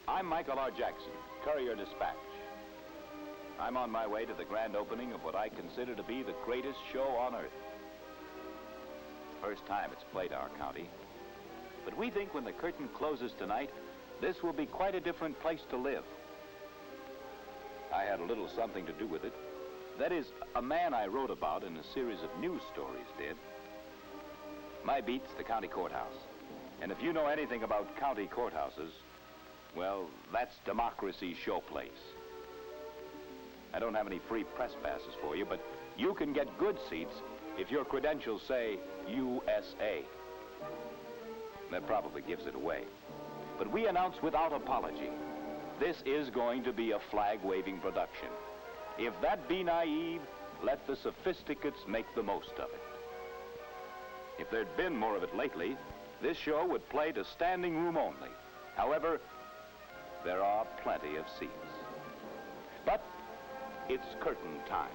I'm Michael R. Jackson, Courier-Dispatch. I'm on my way to the grand opening of what I consider to be the greatest show on earth. First time it's played our county. But we think when the curtain closes tonight, this will be quite a different place to live. I had a little something to do with it. That is, a man I wrote about in a series of news stories did. My beat's the county courthouse. And if you know anything about county courthouses, well, that's democracy's showplace. I don't have any free press passes for you, but you can get good seats if your credentials say USA. That probably gives it away. But we announce without apology, this is going to be a flag-waving production. If that be naive, let the sophisticates make the most of it. If there'd been more of it lately, this show would play to standing room only. However, there are plenty of seats. But it's curtain time.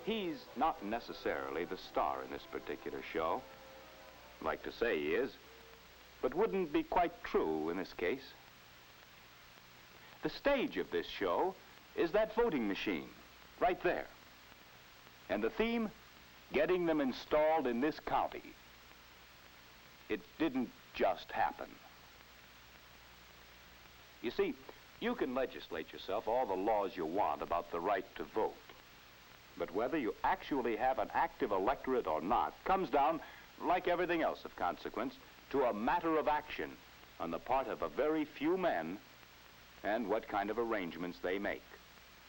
He's not necessarily the star in this particular show. I'd like to say he is, but wouldn't be quite true in this case. The stage of this show is that voting machine, right there. And the theme, getting them installed in this county. It didn't just happen. You see, you can legislate yourself all the laws you want about the right to vote. But whether you actually have an active electorate or not comes down, like everything else of consequence, to a matter of action on the part of a very few men and what kind of arrangements they make.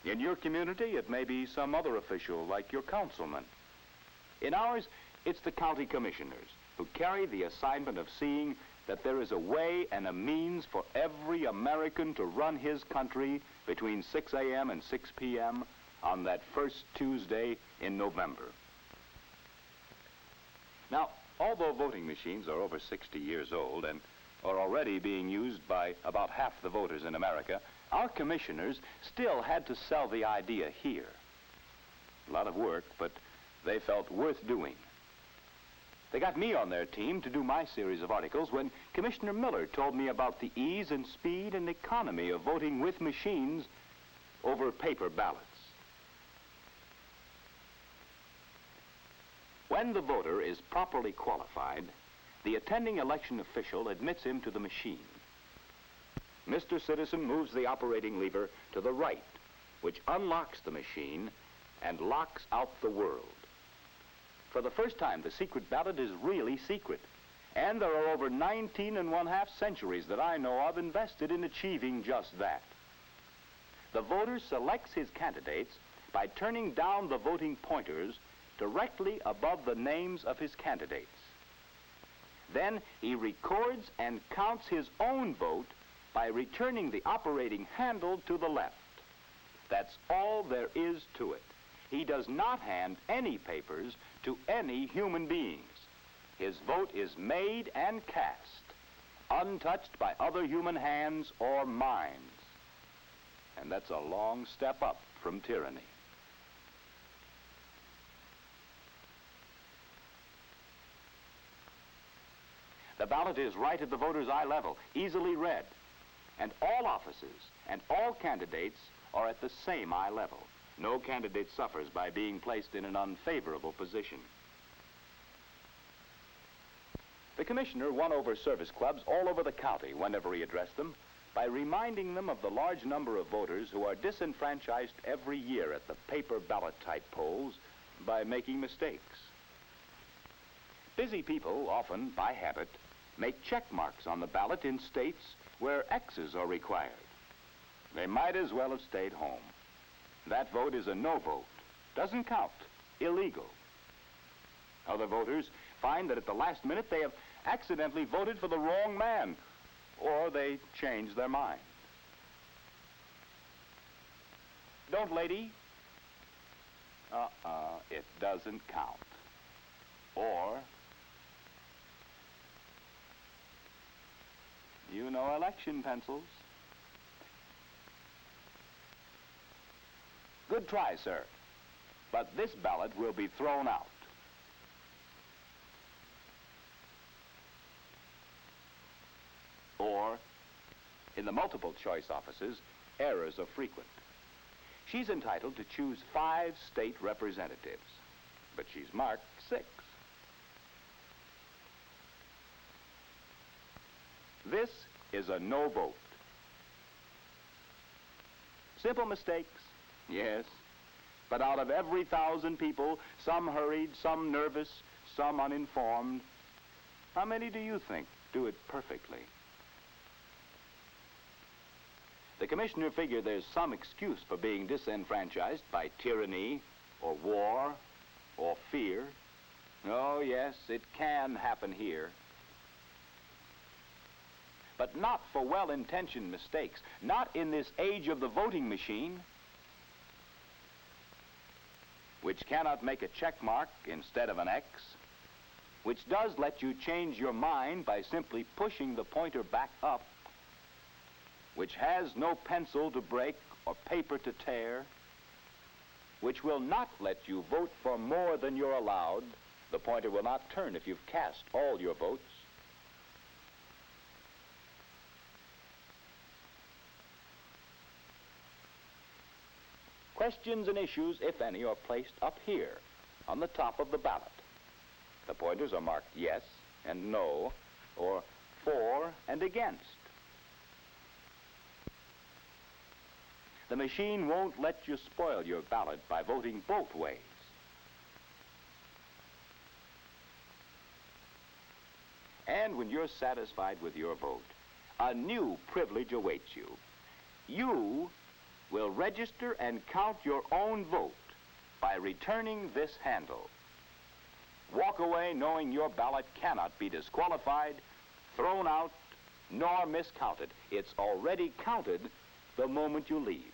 In your community, it may be some other official like your councilman. In ours, it's the county commissioners who carry the assignment of seeing that there is a way and a means for every American to run his country between 6 a.m. and 6 p.m. on that first Tuesday in November. Now, although voting machines are over 60 years old and are already being used by about half the voters in America, our commissioners still had to sell the idea here. A lot of work, but they felt worth doing. They got me on their team to do my series of articles when Commissioner Miller told me about the ease and speed and economy of voting with machines over paper ballots. When the voter is properly qualified, the attending election official admits him to the machine. Mr. Citizen moves the operating lever to the right, which unlocks the machine and locks out the world. For the first time, the secret ballot is really secret, and there are over 19½ centuries that I know of invested in achieving just that. The voter selects his candidates by turning down the voting pointers directly above the names of his candidates. Then he records and counts his own vote by returning the operating handle to the left. That's all there is to it. He does not hand any papers to any human beings. His vote is made and cast, untouched by other human hands or minds. And that's a long step up from tyranny. The ballot is right at the voter's eye level, easily read. And all offices and all candidates are at the same eye level. No candidate suffers by being placed in an unfavorable position. The commissioner won over service clubs all over the county whenever he addressed them by reminding them of the large number of voters who are disenfranchised every year at the paper ballot type polls by making mistakes. Busy people often, by habit, make check marks on the ballot in states where X's are required. They might as well have stayed home. That vote is a no vote. Doesn't count. Illegal. Other voters find that at the last minute they have accidentally voted for the wrong man, or they change their mind. Don't, lady. it doesn't count. Or, you know election pencils. Good try, sir. But this ballot will be thrown out. Or, in the multiple choice offices, errors are frequent. She's entitled to choose 5 state representatives, but she's marked 6. This is a no vote. Simple mistakes, yes, but out of every 1,000 people, some hurried, some nervous, some uninformed, how many do you think do it perfectly? The commissioner figured there's some excuse for being disenfranchised by tyranny or war or fear. Oh, yes, it can happen here. But not for well-intentioned mistakes, not in this age of the voting machine, which cannot make a check mark instead of an X, which does let you change your mind by simply pushing the pointer back up, which has no pencil to break or paper to tear, which will not let you vote for more than you're allowed. The pointer will not turn if you've cast all your votes. Questions and issues, if any, are placed up here on the top of the ballot. The pointers are marked yes and no, or for and against. The machine won't let you spoil your ballot by voting both ways. And when you're satisfied with your vote, a new privilege awaits you. You will register and count your own vote by returning this handle. Walk away knowing your ballot cannot be disqualified, thrown out, nor miscounted. It's already counted the moment you leave.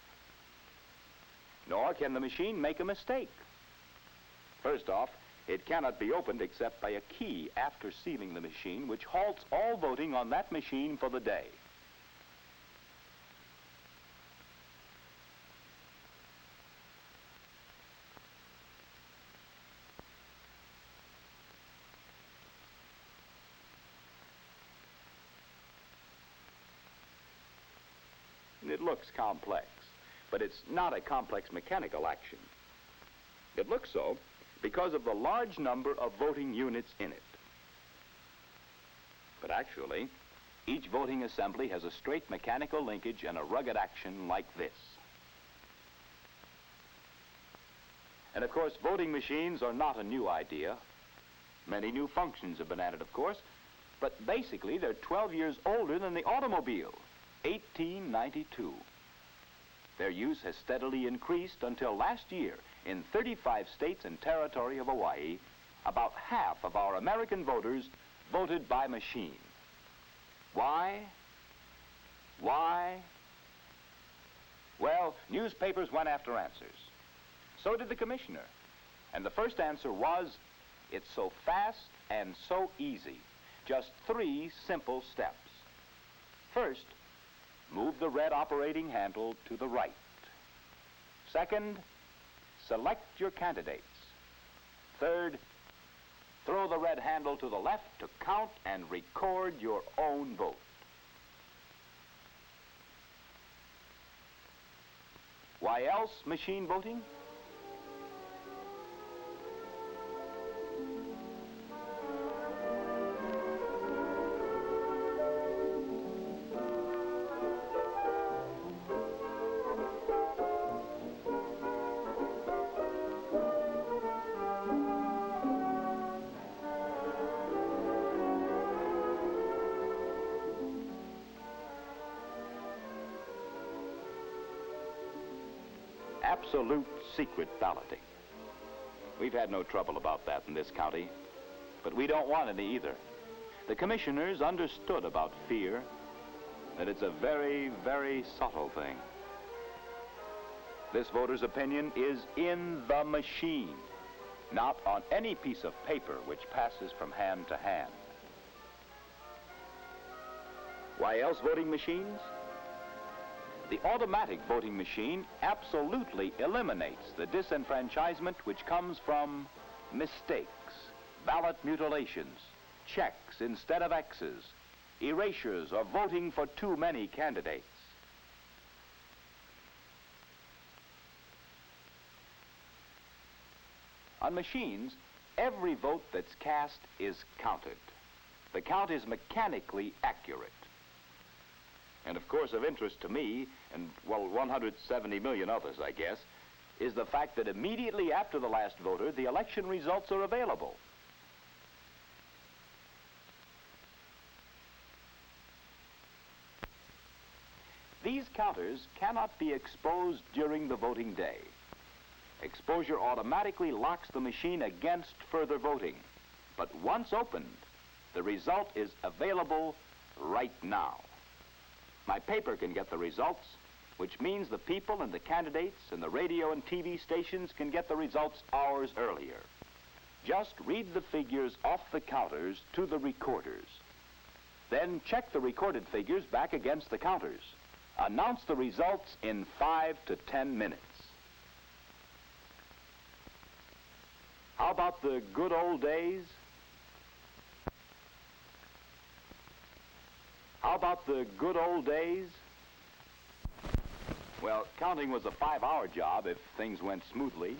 Nor can the machine make a mistake. First off, it cannot be opened except by a key after sealing the machine, which halts all voting on that machine for the day. It looks complex, but it's not a complex mechanical action. It looks so because of the large number of voting units in it. But actually, each voting assembly has a straight mechanical linkage and a rugged action like this. And of course, voting machines are not a new idea. Many new functions have been added, of course, but basically they're 12 years older than the automobile. 1892. Their use has steadily increased until last year, in 35 states and territory of Hawaii, about half of our American voters voted by machine. Why? Why? Well, newspapers went after answers. So did the commissioner. And the first answer was, it's so fast and so easy. Just 3 simple steps. First, move the red operating handle to the right. Second, select your candidates. Third, throw the red handle to the left to count and record your own vote. Why else machine voting? Absolute secret balloting. We've had no trouble about that in this county, but we don't want any either. The commissioners understood about fear, that it's a very, very subtle thing. This voter's opinion is in the machine. not on any piece of paper which passes from hand to hand. Why else voting machines? The automatic voting machine absolutely eliminates the disenfranchisement which comes from mistakes, ballot mutilations, checks instead of X's, erasures, or voting for too many candidates. On machines, every vote that's cast is counted. The count is mechanically accurate. And of course, of interest to me, and well, 170 million others, I guess, is the fact that immediately after the last voter, the election results are available. These counters cannot be exposed during the voting day. Exposure automatically locks the machine against further voting. But once opened, the result is available right now. My paper can get the results, which means the people and the candidates and the radio and TV stations can get the results hours earlier. Just read the figures off the counters to the recorders. Then check the recorded figures back against the counters. Announce the results in 5 to 10 minutes. How about the good old days? How about the good old days? Well, counting was a 5-hour job if things went smoothly.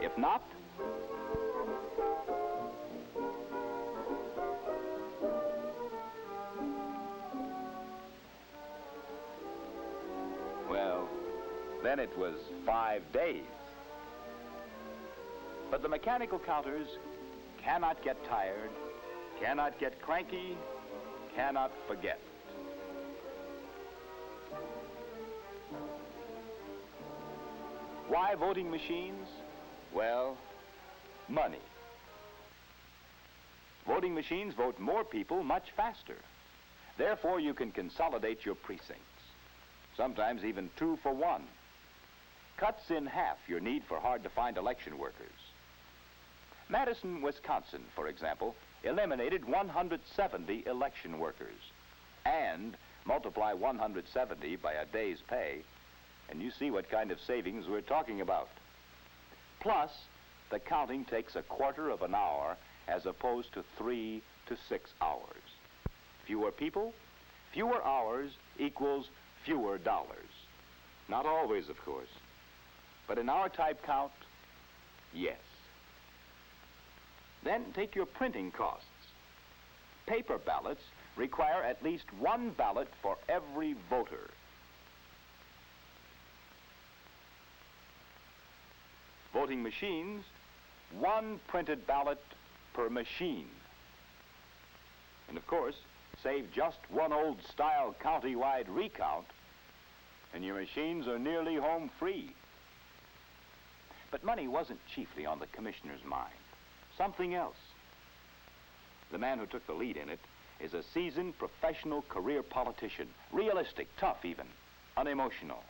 If not, well, then it was 5 days. But the mechanical counters cannot get tired, cannot get cranky, cannot forget. Why voting machines? Well, money. Voting machines vote more people much faster. Therefore, you can consolidate your precincts, sometimes even 2 for 1. Cuts in half your need for hard-to-find election workers. Madison, Wisconsin, for example, eliminated 170 election workers. And multiply 170 by a day's pay, and you see what kind of savings we're talking about. Plus, the counting takes 1/4 of an hour as opposed to 3 to 6 hours. Fewer people, fewer hours equals fewer dollars. Not always, of course. But in our type count, yes. Then take your printing costs. Paper ballots require at least 1 ballot for every voter. Voting machines, 1 printed ballot per machine. And of course, save just one old-style county-wide recount, and your machines are nearly home free. But money wasn't chiefly on the commissioner's mind. Something else. The man who took the lead in it is a seasoned professional career politician, realistic, tough even, unemotional.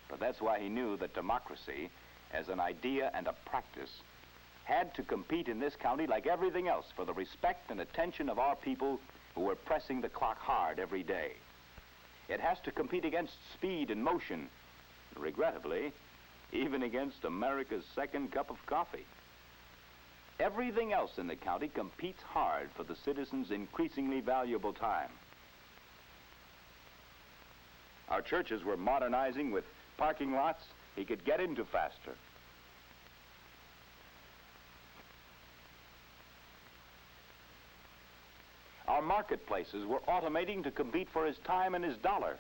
But that's why he knew that democracy, as an idea and a practice, had to compete in this county like everything else for the respect and attention of our people who were pressing the clock hard every day. It has to compete against speed and motion, and regrettably, even against America's second cup of coffee. Everything else in the county competes hard for the citizens' increasingly valuable time. Our churches were modernizing with parking lots he could get into faster. Our marketplaces were automating to compete for his time and his dollar.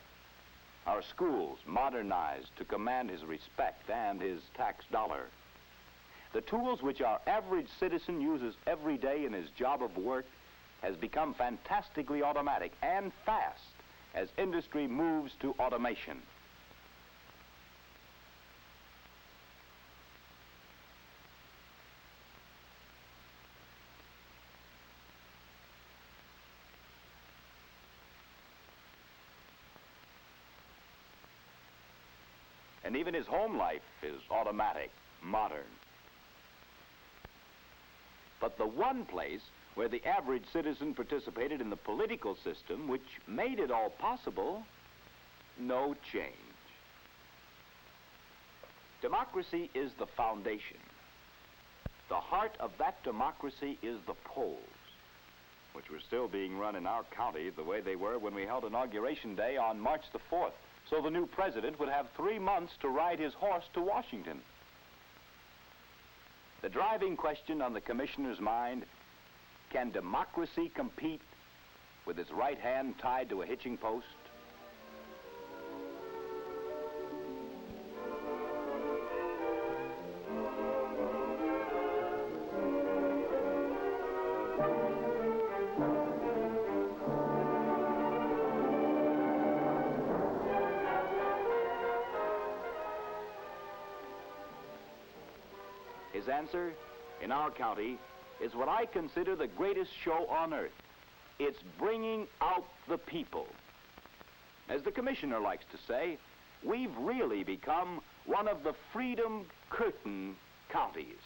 Our schools modernized to command his respect and his tax dollar. The tools which our average citizen uses every day in his job of work has become fantastically automatic and fast as industry moves to automation. And even his home life is automatic, modern. But the one place where the average citizen participated in the political system which made it all possible, no change. Democracy is the foundation. The heart of that democracy is the polls, which were still being run in our county the way they were when we held Inauguration Day on March the 4th. So the new president would have 3 months to ride his horse to Washington. The driving question on the commissioner's mind, can democracy compete with its right hand tied to a hitching post? His answer, in our county, is what I consider the greatest show on earth. It's bringing out the people. As the commissioner likes to say, we've really become one of the freedom curtain counties.